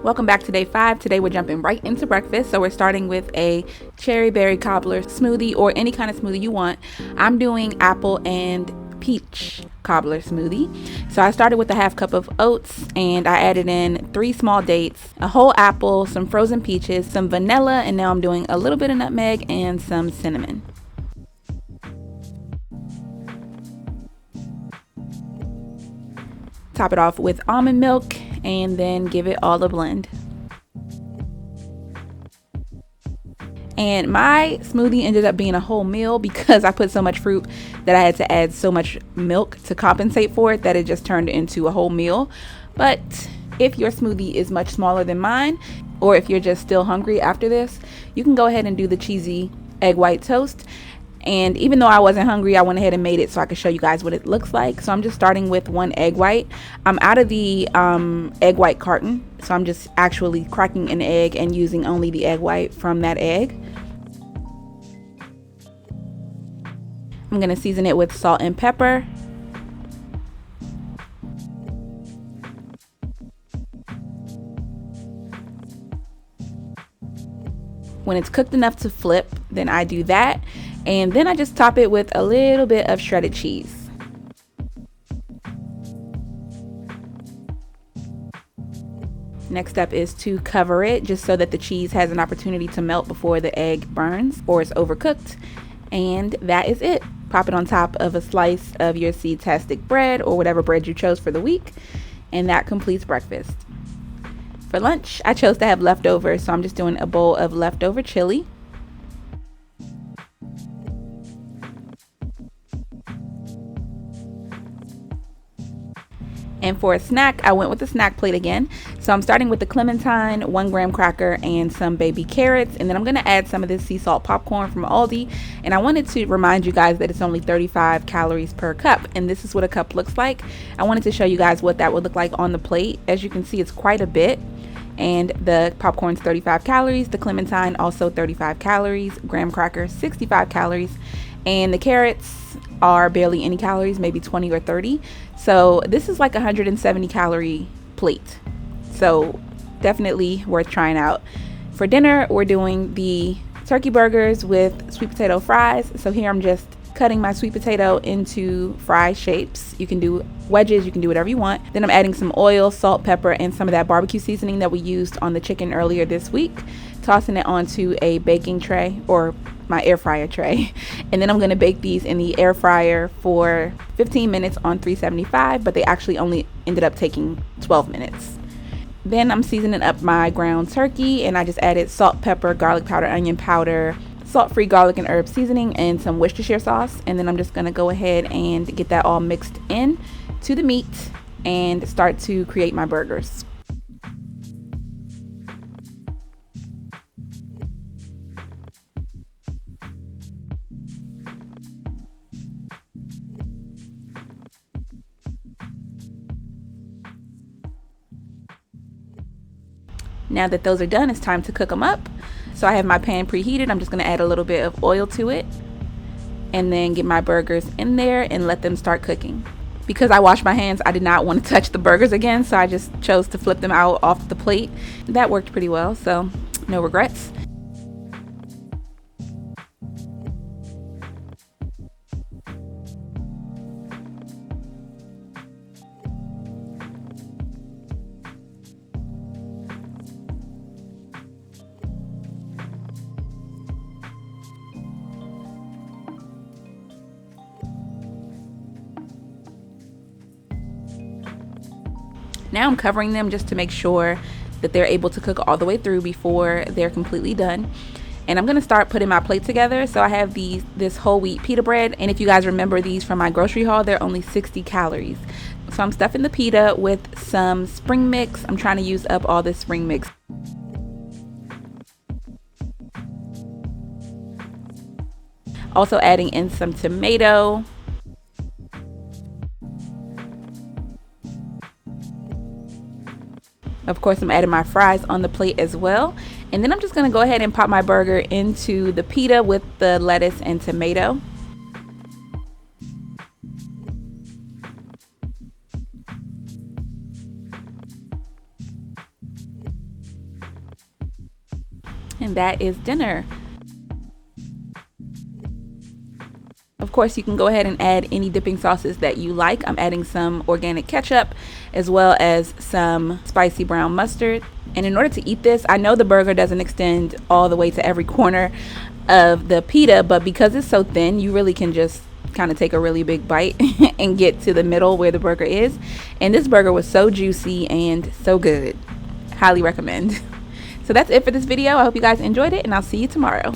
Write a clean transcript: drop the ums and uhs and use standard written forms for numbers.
Welcome back to day 5. Today we're jumping right into breakfast. So we're starting with a cherry berry cobbler smoothie, or any kind of smoothie you want. I'm doing apple and peach cobbler smoothie. So I started with a half cup of oats, and I added in 3 small dates, a whole apple, some frozen peaches, some vanilla, and now I'm doing a little bit of nutmeg and some cinnamon. Top it off with almond milk and then give it all a blend. And my smoothie ended up being a whole meal because I put so much fruit that I had to add so much milk to compensate for it that it just turned into a whole meal. But if your smoothie is much smaller than mine, or if you're just still hungry after this, you can go ahead and do the cheesy egg white toast. And even though I wasn't hungry, I went ahead and made it so I could show you guys what it looks like. So I'm just starting with 1 egg white. I'm out of the egg white carton, so I'm just actually cracking an egg and using only the egg white from that egg. I'm going to season it with salt and pepper. When it's cooked enough to flip, then I do that. And then I just top it with a little bit of shredded cheese. Next up is to cover it just so that the cheese has an opportunity to melt before the egg burns or is overcooked. And that is it. Pop it on top of a slice of your seed-tastic bread or whatever bread you chose for the week. And that completes breakfast. For lunch, I chose to have leftovers, so I'm just doing a bowl of leftover chili. And for a snack, I went with the snack plate again. So I'm starting with the clementine, 1 graham cracker, and some baby carrots. And then I'm going to add some of this sea salt popcorn from Aldi. And I wanted to remind you guys that it's only 35 calories per cup. And this is what a cup looks like. I wanted to show you guys what that would look like on the plate. As you can see, it's quite a bit. And the popcorn's 35 calories. The clementine also 35 calories. Graham cracker, 65 calories. And the carrots are barely any calories, maybe 20 or 30. So this is like a 170 calorie plate. So definitely worth trying out. For dinner, we're doing the turkey burgers with sweet potato fries. So here I'm just cutting my sweet potato into fry shapes. You can do wedges, you can do whatever you want. Then I'm adding some oil, salt, pepper, and some of that barbecue seasoning that we used on the chicken earlier this week. Tossing it onto a baking tray, or my air fryer tray. And then I'm going to bake these in the air fryer for 15 minutes on 375, but they actually only ended up taking 12 minutes. Then I'm seasoning up my ground turkey, and I just added salt, pepper, garlic powder, onion powder, salt-free garlic and herb seasoning, and some Worcestershire sauce. And then I'm just going to go ahead and get that all mixed in to the meat and start to create my burgers. Now that those are done, it's time to cook them up. So I have my pan preheated. I'm just going to add a little bit of oil to it and then get my burgers in there and let them start cooking. Because I washed my hands, I did not want to touch the burgers again, so I just chose to flip them out off the plate. That worked pretty well, so no regrets. Now I'm covering them just to make sure that they're able to cook all the way through before they're completely done. And I'm going to start putting my plate together. So I have this whole wheat pita bread. And if you guys remember these from my grocery haul, they're only 60 calories. So I'm stuffing the pita with some spring mix. I'm trying to use up all this spring mix. Also adding in some tomato. Of course, I'm adding my fries on the plate as well. And then I'm just going to go ahead and pop my burger into the pita with the lettuce and tomato. and that is dinner. Of course, you can go ahead and add any dipping sauces that you like. I'm adding some organic ketchup as well as some spicy brown mustard. And in order to eat this, I know the burger doesn't extend all the way to every corner of the pita, but because it's so thin, you really can just kind of take a really big bite and get to the middle where the burger is. And this burger was so juicy and so good. Highly recommend. So that's it for this video. I hope you guys enjoyed it, and I'll see you tomorrow.